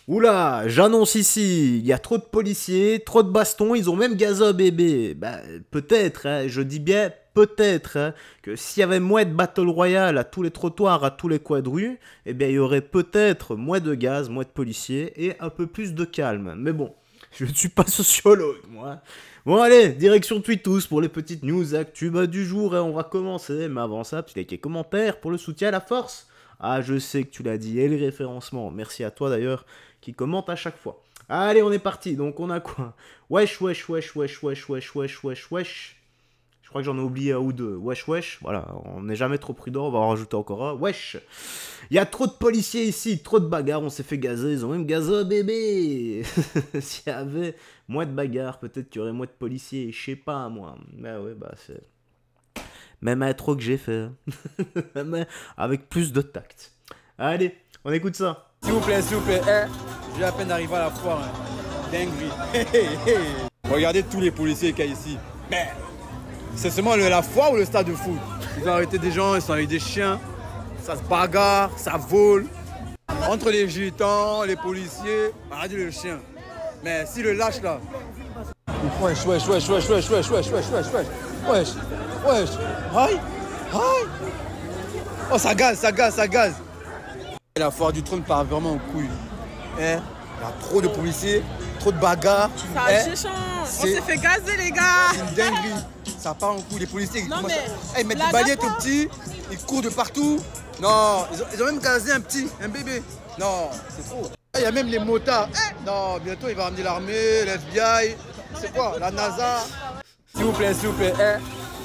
Oula, j'annonce ici, il y a trop de policiers, trop de bastons, ils ont même gazé un bébé. Bah, peut-être, hein, je dis bien peut-être, hein, que s'il y avait moins de battle royale à tous les trottoirs, à tous les coins de rue, eh bien, il y aurait peut-être moins de gaz, moins de policiers et un peu plus de calme. Mais bon, je ne suis pas sociologue, moi. Bon, allez, direction Tweetos pour les petites news actu du jour et on va commencer. Mais avant ça, petit like et commentaire pour le soutien à la force. Ah, je sais que tu l'as dit, et les référencements. Merci à toi d'ailleurs qui commente à chaque fois. Allez, on est parti. Donc on a quoi? Wesh, wesh, wesh, wesh, wesh, wesh, wesh, wesh, wesh. Je crois que j'en ai oublié un ou deux. Wesh, wesh. Voilà, on n'est jamais trop prudent, on va en rajouter encore un. Wesh. Il y a trop de policiers ici, trop de bagarres, on s'est fait gazer, ils ont même gazé un bébé. S'il y avait moins de bagarres, peut-être qu'il y aurait moins de policiers, je sais pas moi. Bah ouais, bah c'est... Même intro que j'ai fait. Mais avec plus de tact. Allez, on écoute ça. S'il vous plaît, j'ai à peine d'arriver à la foire. Hein. Dinguerie. Regardez tous les policiers qu'il y a ici. Mais c'est seulement la foire ou le stade de foot? Ils ont arrêté des gens, ils sont avec des chiens. Ça se bagarre, ça vole. Entre les gitans, les policiers, regardez le chien. Mais si le lâche là. Wesh, wesh, wesh, wesh, wesh, wesh, wesh, wesh, wesh, wesh, wesh, wesh. Aïe, aïe. Oh, ça gaze, ça gaze, ça gaze. La foire du trône part vraiment en couille. Hein? Il y a trop de policiers, trop de bagarres. Ça on s'est fait gazer les gars. C'est une dinguerie. Ça part en couille. Les policiers non, ils mettent des balais tout petits, ils courent de partout. Non, ils ont même gazé un bébé. Non, c'est trop. Il y a même les motards. Non, bientôt il va ramener l'armée, l'FBI. C'est quoi? La NASA. S'il vous plaît,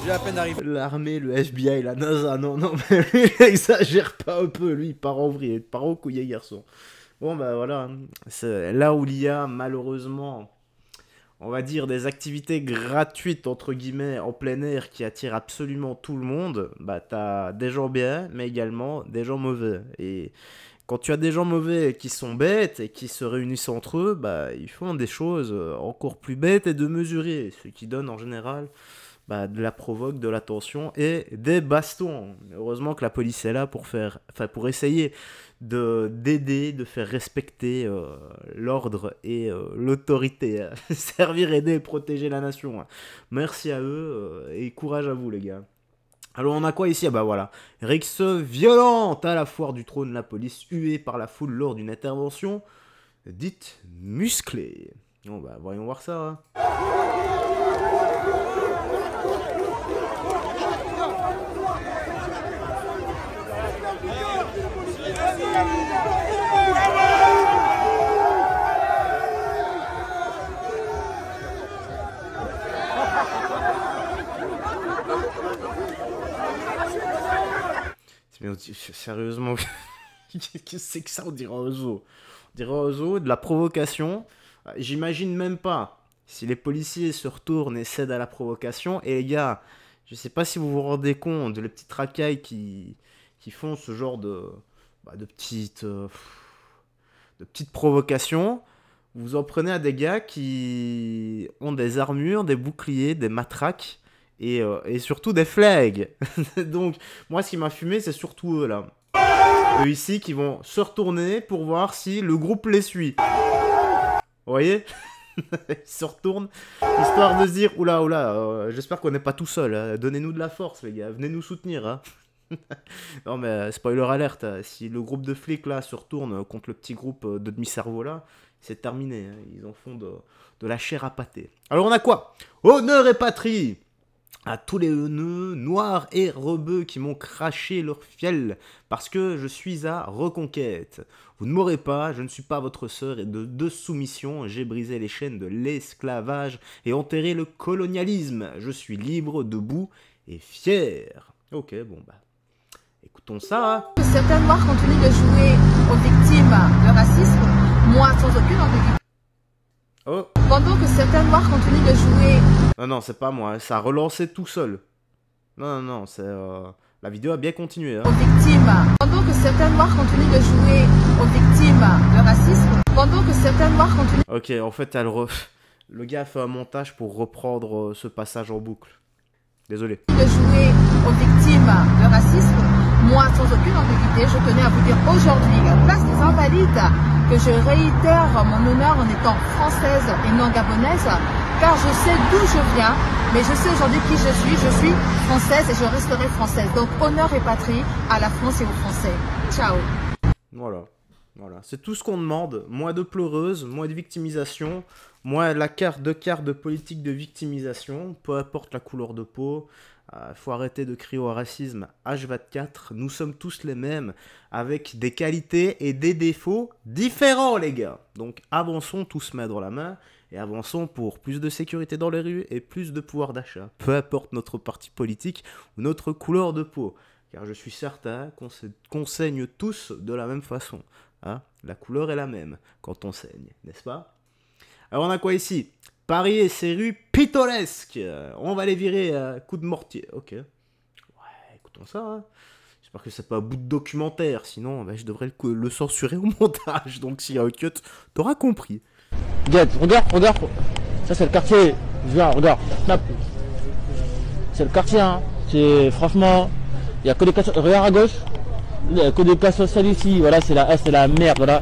j'ai à peine d'arriver. L'armée, le FBI, la NASA, non, mais lui, il exagère pas un peu, lui, il part en vrille, il part en couillé, garçon. Bon, bah voilà, c'est là où il y a, malheureusement, on va dire, des activités gratuites, entre guillemets, en plein air, qui attirent absolument tout le monde, bah t'as des gens bien, mais également des gens mauvais. Et quand tu as des gens mauvais qui sont bêtes et qui se réunissent entre eux, bah ils font des choses encore plus bêtes et démesurées, ce qui donne en général... Bah, de la provoque, de la tension et des bastons. Heureusement que la police est là pour faire, pour essayer d'aider, de faire respecter l'ordre et l'autorité, hein. Servir, aider, protéger la nation, hein. Merci à eux et courage à vous les gars. Alors on a quoi ici? Ah bah voilà, rixe violente à la foire du trône, la police huée par la foule lors d'une intervention dite musclée. Bon bah voyons voir ça, hein. Mais sérieusement, qu'est-ce que c'est que ça? On dirait un zoo. On dirait un zoo, de la provocation. J'imagine même pas si les policiers se retournent et cèdent à la provocation. Et les gars, je sais pas si vous vous rendez compte de les petites racailles qui font ce genre de petites provocations. Vous en prenez à des gars qui ont des armures, des boucliers, des matraques. Et surtout des flags. Donc, moi, ce qui m'a fumé, c'est surtout eux, là. Eux ici, qui vont se retourner pour voir si le groupe les suit. Vous voyez? Ils se retournent, histoire de se dire, oula, j'espère qu'on n'est pas tout seul, hein. Donnez-nous de la force, les gars. Venez nous soutenir, hein. Non, mais spoiler alerte, hein. Si le groupe de flics, là, se retourne contre le petit groupe de demi-cerveau, là, c'est terminé, hein. Ils en font de la chair à pâté. Alors, on a quoi? Honneur et patrie à tous les haineux, noirs et rebeux qui m'ont craché leur fiel, parce que je suis à reconquête. Vous ne m'aurez pas, je ne suis pas votre sœur, et de soumission, j'ai brisé les chaînes de l'esclavage et enterré le colonialisme. Je suis libre, debout et fier. Ok, bon bah, écoutons ça, hein. Certains noirs continuent de jouer aux victimes de racisme, moi sans aucune ambiguïté. Oh. Pendant que certains noirs continuent de jouer... Non, c'est pas moi, ça a relancé tout seul. Non, c'est... La vidéo a bien continué, hein. Aux victimes. Pendant que certains noirs continuent de jouer aux victimes de racisme. Pendant que certains noirs continuent... Ok, en fait, le gars a fait un montage pour reprendre ce passage en boucle. Désolé. De jouer aux victimes de racisme. Moi, sans aucune ambiguïté, je tenais à vous dire aujourd'hui, la place des Invalides, que je réitère mon honneur en étant française et non gabonaise, car je sais d'où je viens, mais je sais aujourd'hui qui je suis française et je resterai française. Donc honneur et patrie à la France et aux Français. Ciao. Voilà. Voilà, c'est tout ce qu'on demande. Moins de pleureuses, moins de victimisation, moins la carte de politique de victimisation, peu importe la couleur de peau. Faut arrêter de crier au racisme H24. Nous sommes tous les mêmes, avec des qualités et des défauts différents, les gars. Donc avançons tous main dans la main et avançons pour plus de sécurité dans les rues et plus de pouvoir d'achat. Peu importe notre parti politique ou notre couleur de peau. Car je suis certain qu'on saigne tous de la même façon. Hein, la couleur est la même quand on saigne, n'est-ce pas? Alors on a quoi ici? Paris et ses rues pittoresques. On va les virer à coups de mortier. Ok. Ouais, écoutons ça. Hein. J'espère que c'est pas un bout de documentaire. Sinon, bah, je devrais le censurer au montage. Donc s'il y a un cut, t'auras compris. Regarde. Ça c'est le quartier. Regarde. Snap. C'est le quartier. Hein. C'est franchement... Il n'y a que des classes... Regarde à gauche. Il n'y a que des classes sociales ici. Voilà, c'est la merde. Voilà.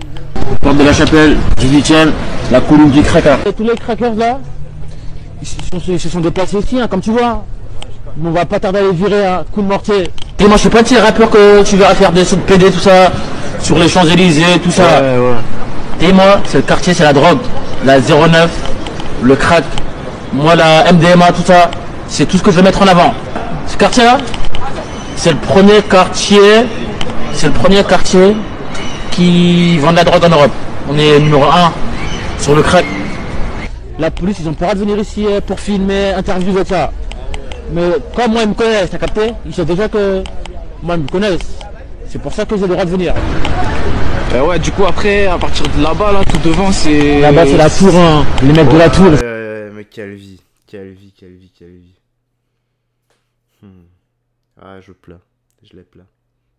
Porte de la Chapelle, 18ème, la colline du cracker. Et tous les crackers là, ils se sont déplacés ici, hein, comme tu vois. Mais on va pas tarder à les virer à coup de mortier. Et moi je sais pas de ces rappeurs que tu verras faire des sauts de PD, tout ça, sur les Champs-Élysées, tout ça. Ouais. Et moi, c'est le quartier, c'est la drogue, la 09, le crack, moi la MDMA, tout ça, c'est tout ce que je vais mettre en avant. Ce quartier là, c'est le premier quartier qui vend de la drogue en Europe. On est numéro 1 sur le crack. La police, ils ont pas le droit de venir ici pour filmer, interviewer ça. Mais comme moi, ils me connaissent, t'as capté? Ils savent déjà que moi, ils me connaissent. C'est pour ça que j'ai le droit de venir. Ouais, du coup, après, à partir de là-bas, là, tout devant, c'est... Là-bas, c'est la tour, hein. Les mecs de la tour. Mais quelle vie. Ah, je plains. Je les plains.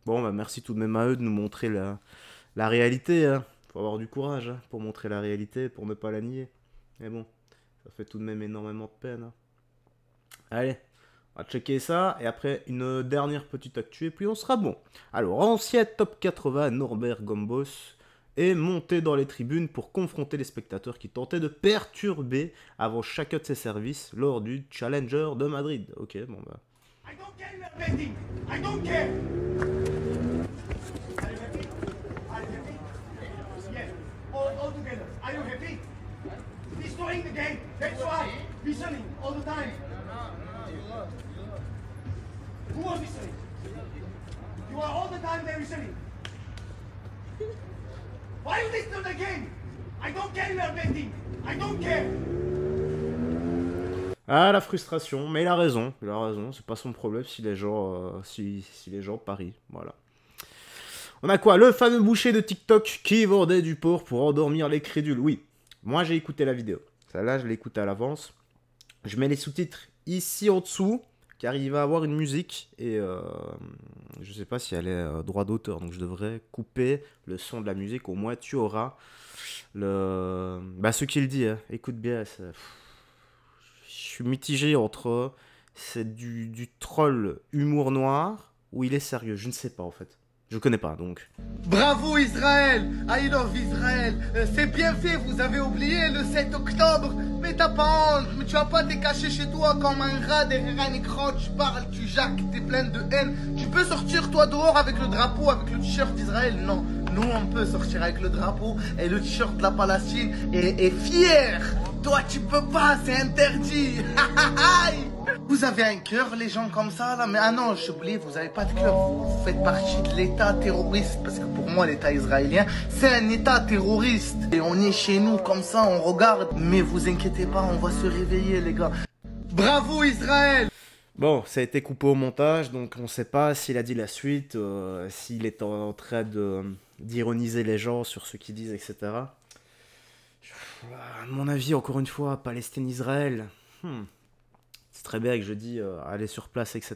Bon, bah merci tout de même à eux de nous montrer la réalité. Hein. Faut avoir du courage hein, pour montrer la réalité, pour ne pas la nier. Mais bon, ça fait tout de même énormément de peine. Hein. Allez, on va checker ça. Et après, une dernière petite actu et puis on sera bon. Alors, ancien top 80, Norbert Gombos est monté dans les tribunes pour confronter les spectateurs qui tentaient de perturber avant chacun de ses services lors du Challenger de Madrid. Ok, bon bah... I don't care about betting. I don't care. Are you happy? Are you happy? Yes. All together. Are you happy? Destroying the game. That's why. Listening all the time. Who was listening? You are all the time there listening. Why you listen to the game? I don't care about betting. I don't care. Ah, la frustration, mais il a raison, c'est pas son problème si les gens, si les gens parient, voilà. On a quoi? Le fameux boucher de TikTok qui vendait du porc pour endormir les crédules. Oui, moi j'ai écouté la vidéo, celle-là je l'ai écoutée à l'avance. Je mets les sous-titres ici en dessous, car il va avoir une musique, et je sais pas si elle est droit d'auteur, donc je devrais couper le son de la musique, au moins tu auras le... Bah ce qu'il dit, hein. Écoute bien, je suis mitigé entre c'est du troll humour noir ou il est sérieux, je ne sais pas en fait. Je connais pas donc. Bravo Israël! I love Israël! C'est bien fait, vous avez oublié le 7 octobre! Mais t'as pas honte, mais tu vas pas te cacher chez toi comme un rat derrière un écran, tu parles, tu jacques, t'es plein de haine. Tu peux sortir toi dehors avec le drapeau, avec le t-shirt d'Israël? Non, nous on peut sortir avec le drapeau et le t-shirt de la Palestine et fier! Toi tu peux pas, c'est interdit! Vous avez un cœur, les gens comme ça, là? Mais ah non, j'ai oublié, vous avez pas de cœur. Vous faites partie de l'État terroriste. Parce que pour moi, l'État israélien, c'est un État terroriste. Et on est chez nous comme ça, on regarde. Mais vous inquiétez pas, on va se réveiller, les gars. Bravo, Israël! Bon, ça a été coupé au montage, donc on sait pas s'il a dit la suite, s'il est en train d'ironiser les gens sur ce qu'ils disent, etc. À mon avis, encore une fois, Palestine-Israël... C'est très bien que je dis aller sur place, etc.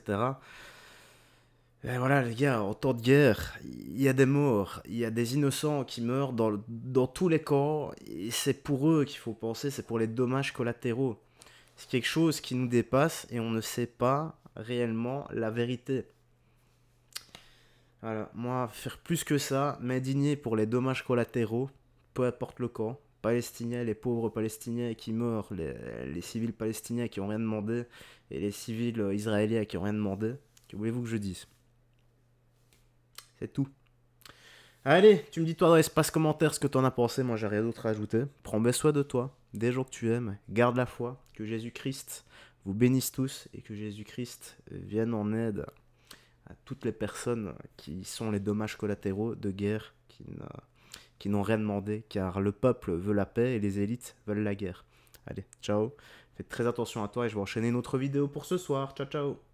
Et voilà, les gars, en temps de guerre, il y a des morts, il y a des innocents qui meurent dans tous les camps, et c'est pour eux qu'il faut penser, c'est pour les dommages collatéraux. C'est quelque chose qui nous dépasse et on ne sait pas réellement la vérité. Voilà, moi, faire plus que ça, m'indigner pour les dommages collatéraux, peu importe le camp, palestiniens, les pauvres palestiniens qui meurent, les civils palestiniens qui ont rien demandé, et les civils israéliens qui ont rien demandé. Que voulez-vous que je dise? C'est tout. Allez, tu me dis toi dans l'espace commentaire ce que t'en as pensé, moi j'ai rien d'autre à ajouter. Prends bien soin de toi, des gens que tu aimes, garde la foi, que Jésus-Christ vous bénisse tous, et que Jésus-Christ vienne en aide à toutes les personnes qui sont les dommages collatéraux de guerre, qui n'ont rien demandé, car le peuple veut la paix et les élites veulent la guerre. Allez, ciao, faites très attention à toi et je vais enchaîner une autre vidéo pour ce soir. Ciao, ciao.